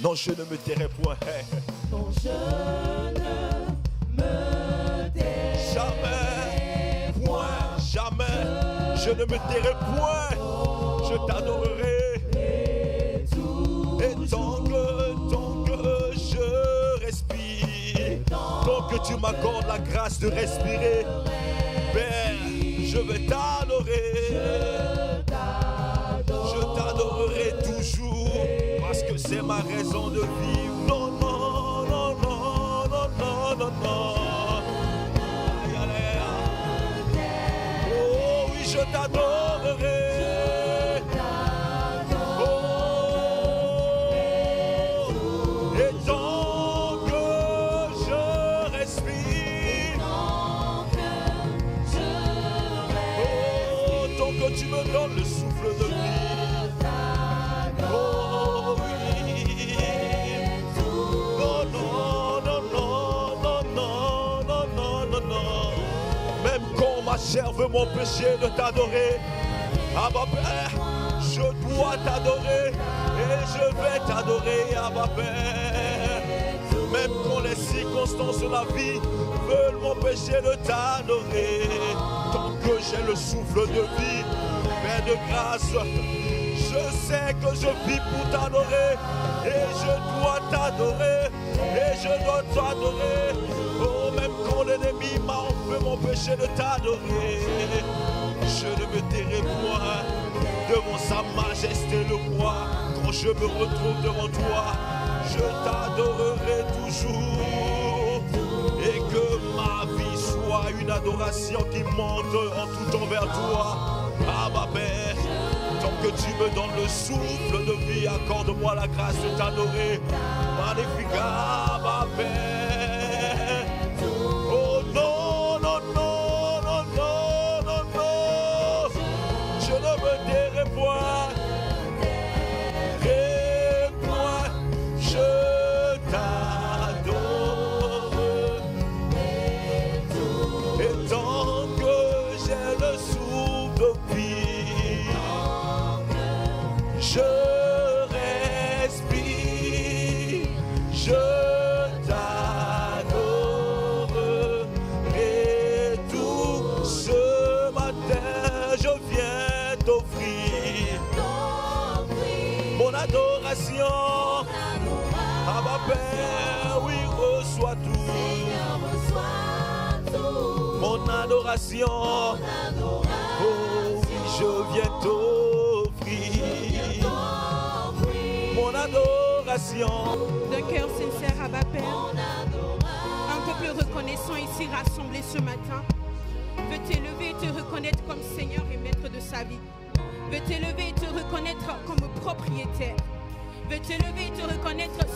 Non, je ne me tairai point. Non, je ne me tairai Jamais, point, jamais. Je ne me tairai point. Je t'adorerai. Et tant que je respire, tant que tu m'accordes la grâce de respirer, Père, je vais t'adorer. Je t'adorerai toujours parce que c'est ma raison de vivre. Non, non, non, non, non, non, non, non. Oh oui, je t'adorerai. Oh, et tant que je respire, oh, tant que tu me donnes le souffle de vie. Oh oui. Non, non, non, non, non, non, non, non, non, non. Même quand ma chair veut m'empêcher de t'adorer, Abba Père, je dois t'adorer et je vais t'adorer, Abba Père. Même quand les circonstances de la vie veulent m'empêcher de t'adorer, tant que j'ai le souffle de vie, Père de grâce, je sais que je vis pour t'adorer et je dois t'adorer et je dois t'adorer. Oh, même quand l'ennemi veut m'empêcher de t'adorer, je ne me tairai point devant sa majesté le roi. Quand je me retrouve devant toi, je t'adorerai toujours et que ma vie soit une adoration qui monte en tout temps vers toi. Ah ma Père, tant que tu me donnes le souffle de vie, accorde-moi la grâce de t'adorer. Magnifique, ah ma Père. Oh non, non, non, non, non, non, non. Je ne me tairai point. Et moi, je t'adore. Et tant que j'ai le souffle de vie, je respire, je t'adorerai tout ce matin. Je viens t'offrir mon adoration. Ah ma Père, oui, reçois tout. Mon adoration. Oh oui, je viens t'offrir mon adoration. D'un cœur sincère, Abba Père, un peuple reconnaissant ici rassemblé ce matin veut t'élever et te reconnaître comme Seigneur et Maître de sa vie. Veut t'élever et te reconnaître comme propriétaire. Veut t'élever et te reconnaître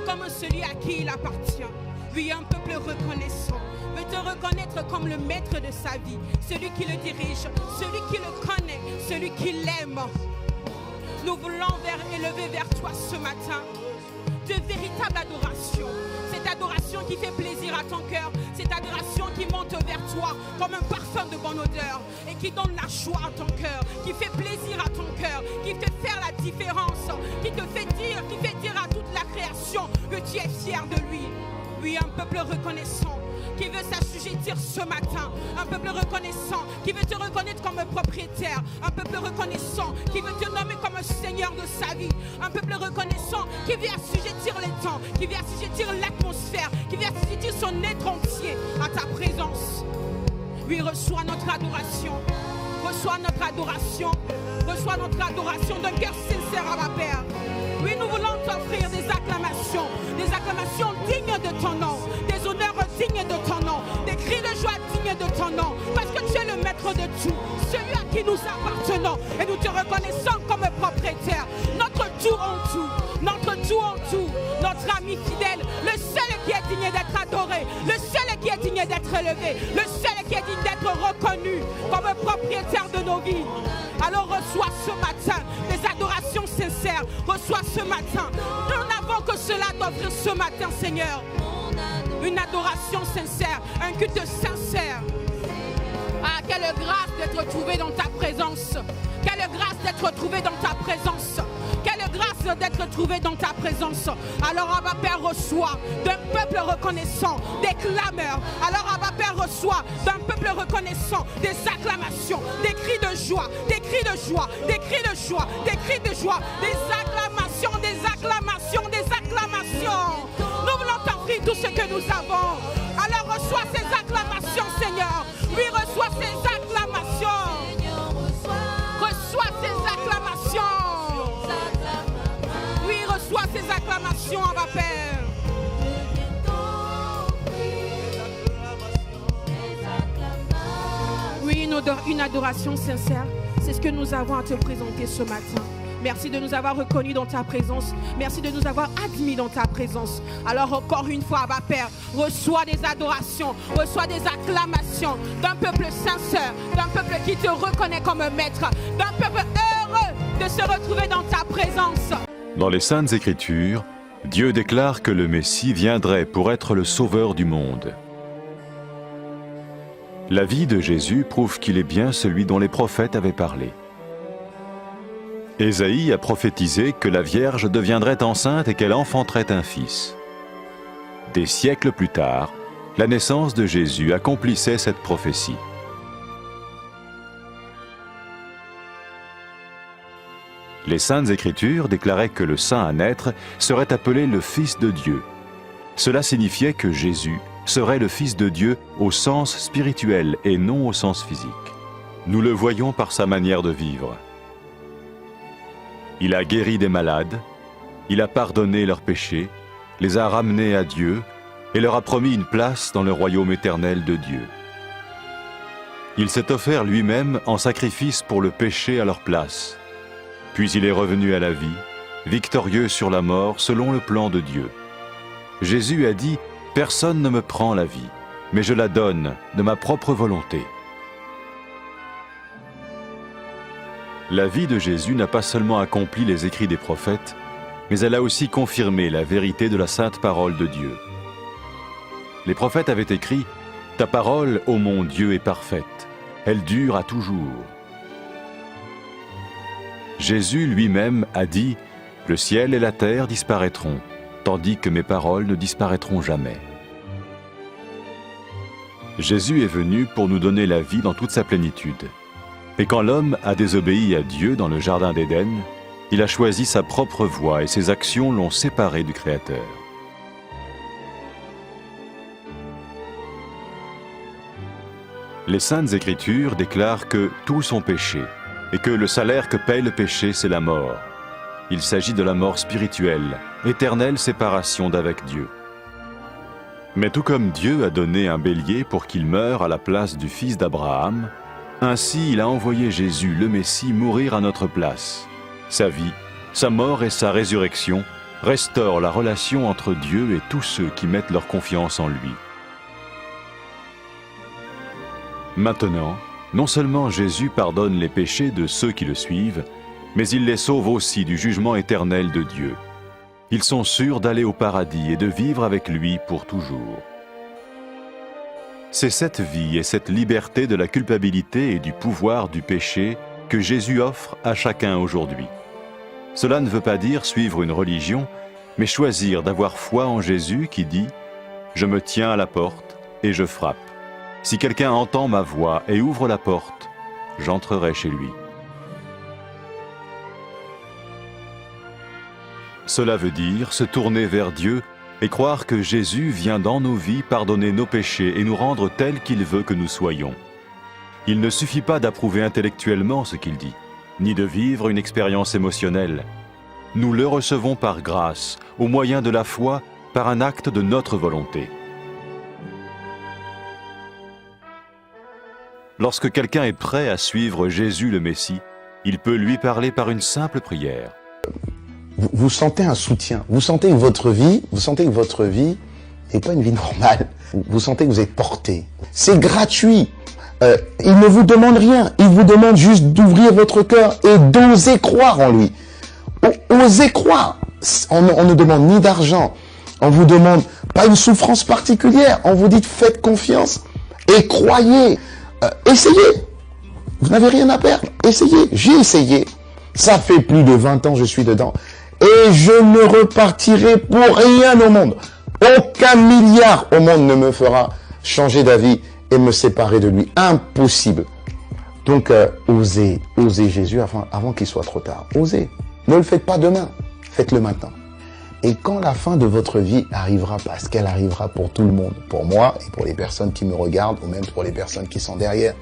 comme celui à qui il appartient. Oui, un peuple reconnaissant veut te reconnaître comme le maître de sa vie, celui qui le dirige, celui qui le connaît, celui qui l'aime. Nous voulons élever vers toi ce matin de véritables adorations. Cette adoration qui fait plaisir à ton cœur, cette adoration qui monte vers toi comme un parfum de bonne odeur et qui donne la joie à ton cœur, qui fait plaisir à ton cœur, qui te fait faire la différence, qui fait dire à toute la création que tu es fier de lui. Oui, un peuple reconnaissant qui veut s'assujettir ce matin, un peuple reconnaissant qui veut te reconnaître comme propriétaire, un peuple reconnaissant qui veut te nommer comme Seigneur de sa vie, un peuple reconnaissant qui veut assujettir les temps, qui veut assujettir l'atmosphère, qui veut assujettir son être entier à ta présence. Oui, reçois notre adoration, reçois notre adoration, reçois notre adoration d'un cœur sincère à la Père. Oui, nous voulons t'offrir des acclamations dignes de ton nom, des honneurs dignes de ton nom, des cris de joie dignes de ton nom, parce que tu es le maître de tout, celui à qui nous appartenons, et nous te reconnaissons comme propriétaire, notre tout en tout, notre ami fidèle, le seul qui est digne d'être adoré, le seul qui est digne d'être élevé, le seul qui est digne d'être reconnu comme propriétaire de nos vies. Alors reçois ce matin des adorations sincères, reçois ce matin, nous n'avons que cela d'offrir ce matin, Seigneur, une adoration sincère, un culte sincère. Ah, quelle grâce d'être trouvé dans ta présence, quelle grâce d'être trouvé dans ta présence, quelle grâce d'être trouvé dans ta présence. Alors Abba Père, reçoit d'un peuple reconnaissant des clameurs. Alors Abba Père, reçoit d'un peuple reconnaissant des acclamations, des cris de joie, des cris de joie, des cris de joie, des cris de joie, des acclamations, des acclamations, des acclamations. Nous voulons t'offrir tout ce que nous avons. Alors reçois ces acclamations, Seigneur. Oui, reçois ces acclamations. Reçois ces acclamations. Oui, reçois ces acclamations, Abba Père. Oui, une adoration sincère. C'est ce que nous avons à te présenter ce matin. Merci de nous avoir reconnus dans ta présence. Merci de nous avoir admis dans ta présence. Alors encore une fois, Abba Père, reçois des adorations, reçois des acclamations d'un peuple sincère, d'un peuple qui te reconnaît comme maître, d'un peuple heureux de se retrouver dans ta présence. Dans les Saintes Écritures, Dieu déclare que le Messie viendrait pour être le sauveur du monde. La vie de Jésus prouve qu'il est bien celui dont les prophètes avaient parlé. Ésaïe a prophétisé que la Vierge deviendrait enceinte et qu'elle enfanterait un fils. Des siècles plus tard, la naissance de Jésus accomplissait cette prophétie. Les Saintes Écritures déclaraient que le saint à naître serait appelé le Fils de Dieu. Cela signifiait que Jésus serait le Fils de Dieu au sens spirituel et non au sens physique. Nous le voyons par sa manière de vivre. Il a guéri des malades, il a pardonné leurs péchés, les a ramenés à Dieu et leur a promis une place dans le royaume éternel de Dieu. Il s'est offert lui-même en sacrifice pour le péché à leur place. Puis il est revenu à la vie, victorieux sur la mort selon le plan de Dieu. Jésus a dit « Personne ne me prend la vie, mais je la donne de ma propre volonté ». La vie de Jésus n'a pas seulement accompli les écrits des prophètes, mais elle a aussi confirmé la vérité de la sainte parole de Dieu. Les prophètes avaient écrit « Ta parole, ô mon Dieu, est parfaite, elle dure à toujours ». Jésus lui-même a dit « Le ciel et la terre disparaîtront, tandis que mes paroles ne disparaîtront jamais ». Jésus est venu pour nous donner la vie dans toute sa plénitude. Et quand l'homme a désobéi à Dieu dans le jardin d'Éden, il a choisi sa propre voie et ses actions l'ont séparé du Créateur. Les Saintes Écritures déclarent que tous sont péchés et que le salaire que paye le péché, c'est la mort. Il s'agit de la mort spirituelle, éternelle séparation d'avec Dieu. Mais tout comme Dieu a donné un bélier pour qu'il meure à la place du fils d'Abraham, ainsi il a envoyé Jésus, le Messie, mourir à notre place. Sa vie, sa mort et sa résurrection restaurent la relation entre Dieu et tous ceux qui mettent leur confiance en lui. Maintenant, non seulement Jésus pardonne les péchés de ceux qui le suivent, mais il les sauve aussi du jugement éternel de Dieu. Ils sont sûrs d'aller au paradis et de vivre avec lui pour toujours. C'est cette vie et cette liberté de la culpabilité et du pouvoir du péché que Jésus offre à chacun aujourd'hui. Cela ne veut pas dire suivre une religion, mais choisir d'avoir foi en Jésus qui dit « Je me tiens à la porte et je frappe. Si quelqu'un entend ma voix et ouvre la porte, j'entrerai chez lui. » Cela veut dire se tourner vers Dieu et croire que Jésus vient dans nos vies pardonner nos péchés et nous rendre tels qu'il veut que nous soyons. Il ne suffit pas d'approuver intellectuellement ce qu'il dit, ni de vivre une expérience émotionnelle. Nous le recevons par grâce, au moyen de la foi, par un acte de notre volonté. Lorsque quelqu'un est prêt à suivre Jésus le Messie, il peut lui parler par une simple prière. Vous sentez un soutien, vous sentez que votre vie n'est pas une vie normale. Vous sentez que vous êtes porté. C'est gratuit. Il ne vous demande rien. Il vous demande juste d'ouvrir votre cœur et d'oser croire en lui. Osez croire. On ne demande ni d'argent. On vous demande pas une souffrance particulière. On vous dit faites confiance et croyez. Essayez. Vous n'avez rien à perdre. Essayez. J'ai essayé. Ça fait plus de 20 ans que je suis dedans. et je ne repartirai pour rien au monde. Aucun milliard au monde ne me fera changer d'avis et me séparer de lui. Impossible. Donc, osez Jésus avant qu'il soit trop tard. Osez. Ne le faites pas demain. Faites-le maintenant. Et quand la fin de votre vie arrivera, parce qu'elle arrivera pour tout le monde, pour moi et pour les personnes qui me regardent, ou même pour les personnes qui sont derrière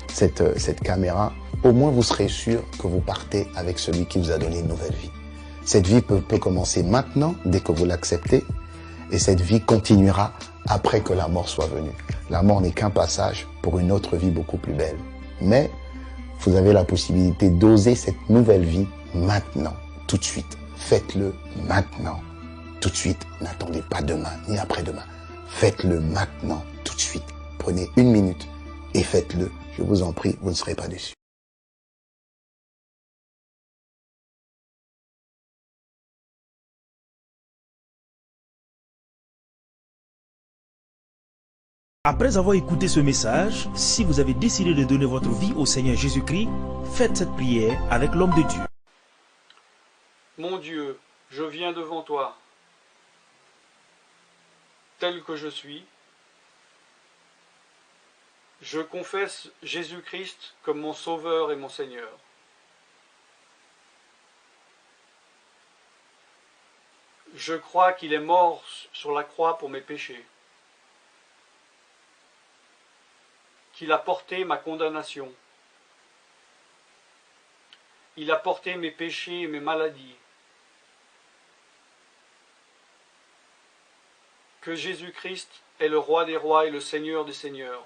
cette caméra, au moins vous serez sûr que vous partez avec celui qui vous a donné une nouvelle vie. Cette vie peut commencer maintenant, dès que vous l'acceptez, et cette vie continuera après que la mort soit venue. La mort n'est qu'un passage pour une autre vie beaucoup plus belle. Mais vous avez la possibilité d'oser cette nouvelle vie maintenant, tout de suite. Faites-le maintenant, tout de suite. N'attendez pas demain, ni après-demain. Faites-le maintenant, tout de suite. Prenez 1 minute et faites-le. Je vous en prie, vous ne serez pas déçus. Après avoir écouté ce message, si vous avez décidé de donner votre vie au Seigneur Jésus-Christ, faites cette prière avec l'homme de Dieu. Mon Dieu, je viens devant toi, tel que je suis. Je confesse Jésus-Christ comme mon Sauveur et mon Seigneur. Je crois qu'il est mort sur la croix pour mes péchés, qu'il a porté ma condamnation, il a porté mes péchés et mes maladies, que Jésus-Christ est le Roi des rois et le Seigneur des seigneurs,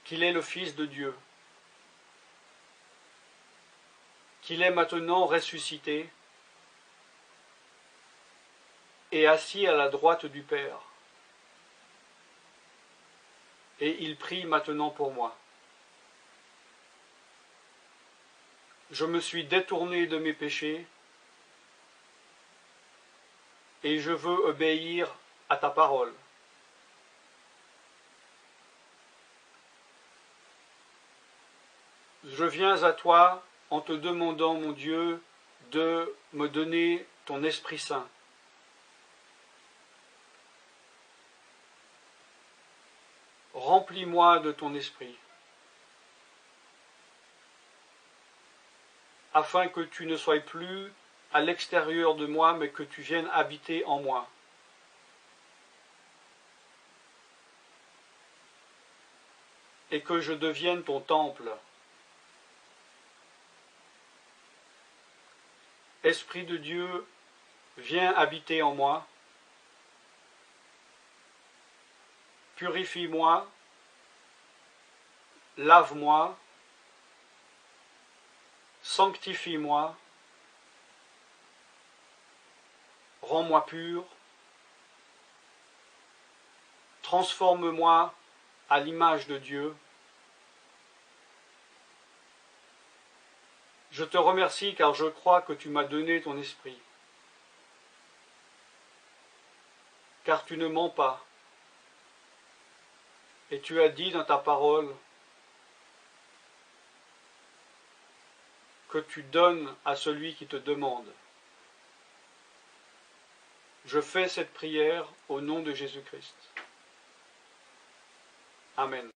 qu'il est le Fils de Dieu, qu'il est maintenant ressuscité et assis à la droite du Père. Et il prie maintenant pour moi. Je me suis détourné de mes péchés et je veux obéir à ta parole. Je viens à toi en te demandant, mon Dieu, de me donner ton Esprit Saint. Remplis-moi de ton esprit, afin que tu ne sois plus à l'extérieur de moi, mais que tu viennes habiter en moi. Et que je devienne ton temple. Esprit de Dieu, viens habiter en moi. Purifie-moi, lave-moi, sanctifie-moi, rends-moi pur, transforme-moi à l'image de Dieu. Je te remercie car je crois que tu m'as donné ton esprit, car tu ne mens pas. Et tu as dit dans ta parole que tu donnes à celui qui te demande. Je fais cette prière au nom de Jésus-Christ. Amen.